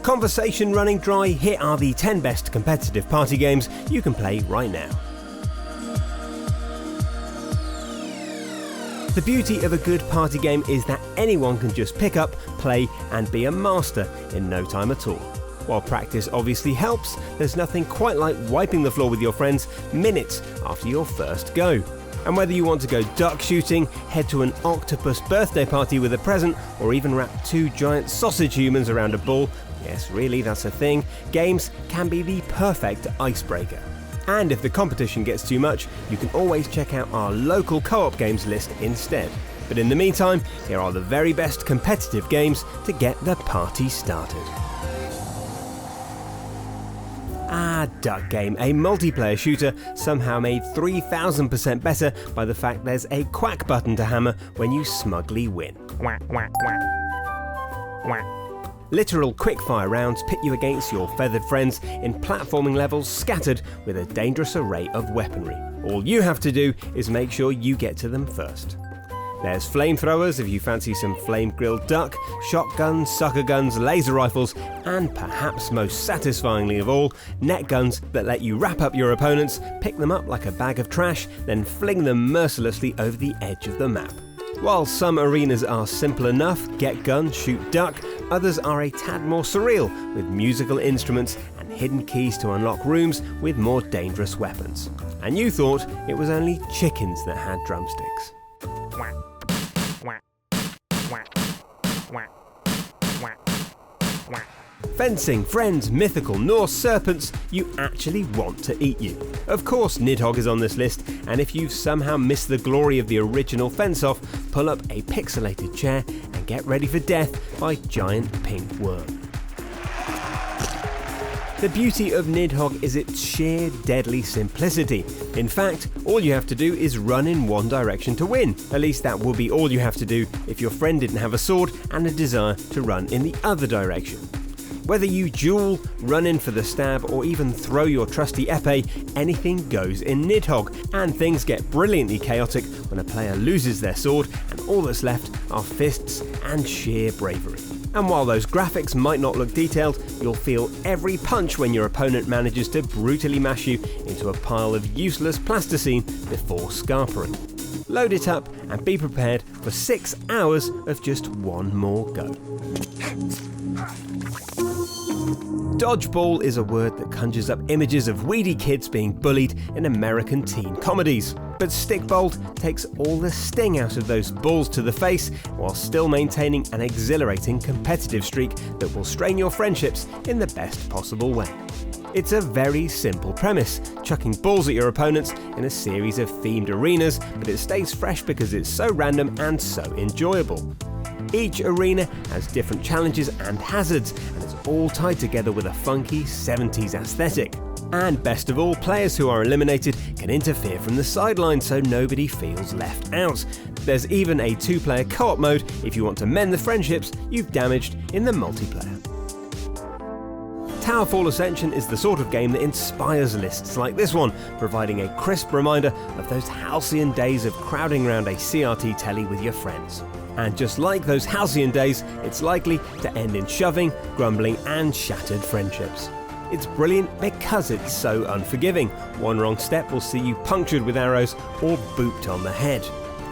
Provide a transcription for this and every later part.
Conversation running dry, here are the 10 best competitive party games you can play right now. The beauty of a good party game is that anyone can just pick up, play and be a master in no time at all. While practice obviously helps, there's nothing quite like wiping the floor with your friends minutes after your first go. And whether you want to go duck shooting, head to an octopus birthday party with a present, or even wrap 2 giant sausage humans around a ball, yes really that's a thing, games can be the perfect icebreaker. And if the competition gets too much, you can always check out our local co-op games list instead. But in the meantime, here are the very best competitive games to get the party started. Duck Game, a multiplayer shooter somehow made 3000% better by the fact there's a quack button to hammer when you smugly win. Literal quickfire rounds pit you against your feathered friends in platforming levels scattered with a dangerous array of weaponry. All you have to do is make sure you get to them first. There's flamethrowers if you fancy some flame-grilled duck, shotguns, sucker guns, laser rifles, and perhaps most satisfyingly of all, net guns that let you wrap up your opponents, pick them up like a bag of trash, then fling them mercilessly over the edge of the map. While some arenas are simple enough, get gun, shoot duck, others are a tad more surreal with musical instruments and hidden keys to unlock rooms with more dangerous weapons. And you thought it was only chickens that had drumsticks. Fencing, friends, mythical, Norse serpents, you actually want to eat you. Of course Nidhogg is on this list, and if you've somehow missed the glory of the original fence-off, pull up a pixelated chair and get ready for death by giant pink worm. The beauty of Nidhogg is its sheer deadly simplicity. In fact, all you have to do is run in one direction to win. At least that would be all you have to do if your friend didn't have a sword and a desire to run in the other direction. Whether you duel, run in for the stab, or even throw your trusty epee, anything goes in Nidhogg, and things get brilliantly chaotic when a player loses their sword and all that's left are fists and sheer bravery. And while those graphics might not look detailed, you'll feel every punch when your opponent manages to brutally mash you into a pile of useless plasticine before scarpering. Load it up and be prepared for 6 hours of just one more go. Dodgeball is a word that conjures up images of weedy kids being bullied in American teen comedies. But Stikbold takes all the sting out of those balls to the face while still maintaining an exhilarating competitive streak that will strain your friendships in the best possible way. It's a very simple premise, chucking balls at your opponents in a series of themed arenas, but it stays fresh because it's so random and so enjoyable. Each arena has different challenges and hazards, and it's all tied together with a funky 70s aesthetic. And best of all, players who are eliminated can interfere from the sidelines so nobody feels left out. There's even a 2-player co-op mode if you want to mend the friendships you've damaged in the multiplayer. Towerfall Ascension is the sort of game that inspires lists like this one, providing a crisp reminder of those halcyon days of crowding around a CRT telly with your friends. And just like those halcyon days, it's likely to end in shoving, grumbling and shattered friendships. It's brilliant because it's so unforgiving. One wrong step will see you punctured with arrows or booped on the head.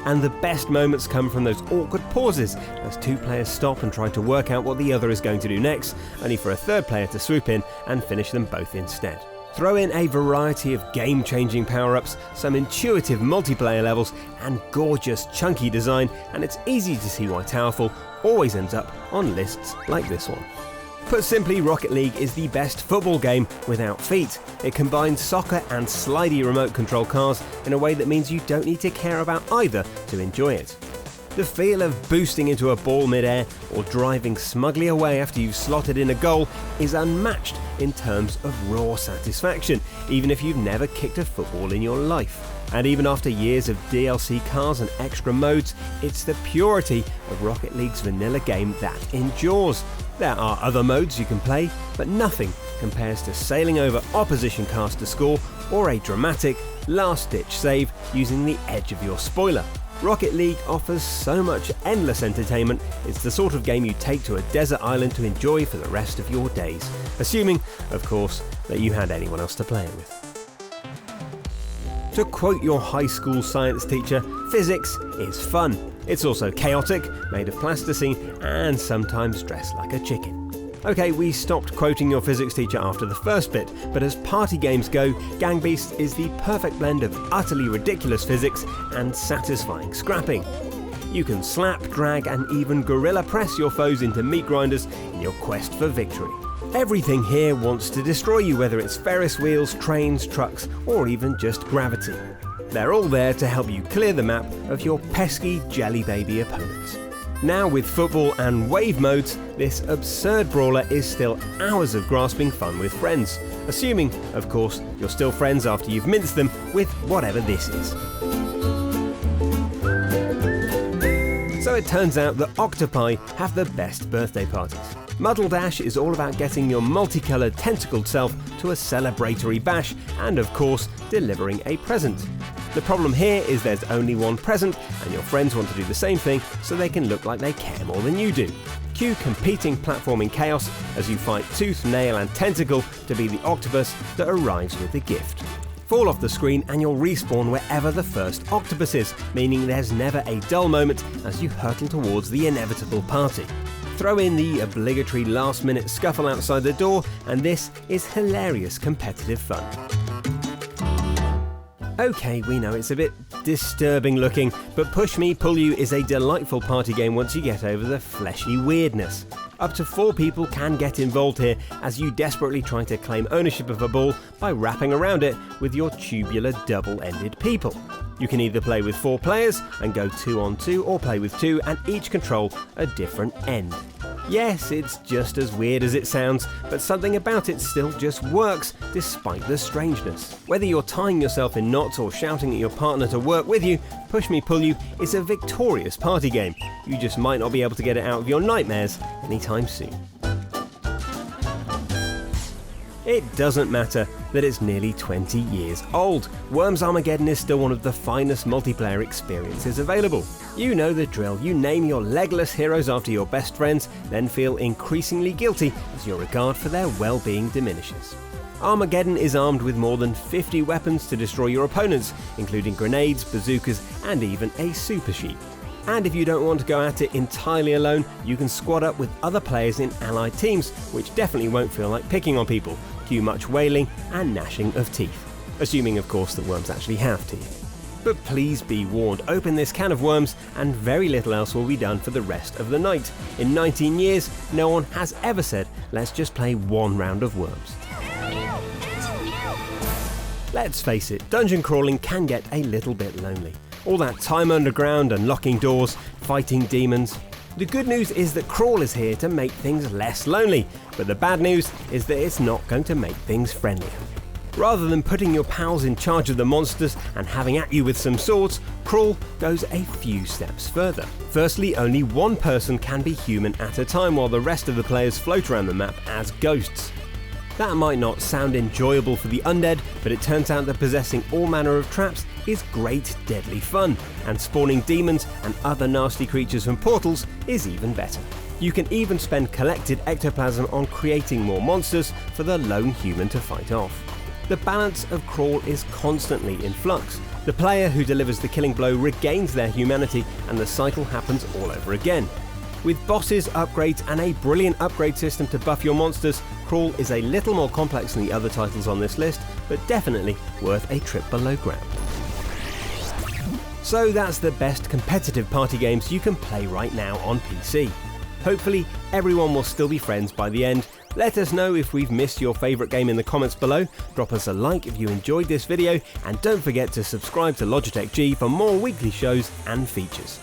And the best moments come from those awkward pauses as 2 players stop and try to work out what the other is going to do next, only for a 3rd player to swoop in and finish them both instead. Throw in a variety of game-changing power-ups, some intuitive multiplayer levels, and gorgeous chunky design, and it's easy to see why Towerfall always ends up on lists like this one. Put simply, Rocket League is the best football game without feet. It combines soccer and slidey remote control cars in a way that means you don't need to care about either to enjoy it. The feel of boosting into a ball mid-air or driving smugly away after you've slotted in a goal is unmatched in terms of raw satisfaction, even if you've never kicked a football in your life. And even after years of DLC cars and extra modes, it's the purity of Rocket League's vanilla game that endures. There are other modes you can play, but nothing compares to sailing over opposition cars to score or a dramatic, last-ditch save using the edge of your spoiler. Rocket League offers so much endless entertainment, it's the sort of game you take to a desert island to enjoy for the rest of your days. Assuming, of course, that you had anyone else to play it with. To quote your high school science teacher, physics is fun. It's also chaotic, made of plasticine, and sometimes dressed like a chicken. Okay, we stopped quoting your physics teacher after the first bit, but as party games go, Gang Beasts is the perfect blend of utterly ridiculous physics and satisfying scrapping. You can slap, drag, and even gorilla press your foes into meat grinders in your quest for victory. Everything here wants to destroy you, whether it's Ferris wheels, trains, trucks, or even just gravity. They're all there to help you clear the map of your pesky jelly baby opponents. Now with football and wave modes, this absurd brawler is still hours of grasping fun with friends. Assuming, of course, you're still friends after you've minced them with whatever this is. So it turns out that octopi have the best birthday parties. Muddledash is all about getting your multicoloured tentacled self to a celebratory bash and, of course, delivering a present. The problem here is there's only one present and your friends want to do the same thing so they can look like they care more than you do. Cue competing platforming chaos as you fight tooth, nail and tentacle to be the octopus that arrives with the gift. Fall off the screen and you'll respawn wherever the first octopus is, meaning there's never a dull moment as you hurtle towards the inevitable party. Throw in the obligatory last-minute scuffle outside the door and this is hilarious competitive fun. Okay, we know it's a bit disturbing looking, but Push Me Pull You is a delightful party game once you get over the fleshy weirdness. Up to 4 people can get involved here as you desperately try to claim ownership of a ball by wrapping around it with your tubular double-ended people. You can either play with 4 players and go 2 on 2 or play with 2 and each control a different end. Yes, it's just as weird as it sounds, but something about it still just works despite the strangeness. Whether you're tying yourself in knots or shouting at your partner to work with you, Push Me Pull You is a victorious party game. You just might not be able to get it out of your nightmares anytime soon. It doesn't matter that it's nearly 20 years old. Worms Armageddon is still one of the finest multiplayer experiences available. You know the drill. You name your legless heroes after your best friends, then feel increasingly guilty as your regard for their well-being diminishes. Armageddon is armed with more than 50 weapons to destroy your opponents, including grenades, bazookas, and even a super sheep. And if you don't want to go at it entirely alone, you can squad up with other players in allied teams, which definitely won't feel like picking on people. Cue much wailing and gnashing of teeth. Assuming, of course, that worms actually have teeth. But please be warned, open this can of worms and very little else will be done for the rest of the night. In 19 years, no one has ever said, let's just play one round of worms. Let's face it, dungeon crawling can get a little bit lonely. All that time underground, unlocking doors, fighting demons. The good news is that Crawl is here to make things less lonely, but the bad news is that it's not going to make things friendlier. Rather than putting your pals in charge of the monsters and having at you with some swords, Crawl goes a few steps further. Firstly, only one person can be human at a time while the rest of the players float around the map as ghosts. That might not sound enjoyable for the undead, but it turns out that possessing all manner of traps is great deadly fun, and spawning demons and other nasty creatures from portals is even better. You can even spend collected ectoplasm on creating more monsters for the lone human to fight off. The balance of Crawl is constantly in flux. The player who delivers the killing blow regains their humanity and the cycle happens all over again. With bosses, upgrades and a brilliant upgrade system to buff your monsters, Crawl is a little more complex than the other titles on this list, but definitely worth a trip below ground. So that's the best competitive party games you can play right now on PC. Hopefully everyone will still be friends by the end. Let us know if we've missed your favourite game in the comments below, drop us a like if you enjoyed this video, and don't forget to subscribe to Logitech G for more weekly shows and features.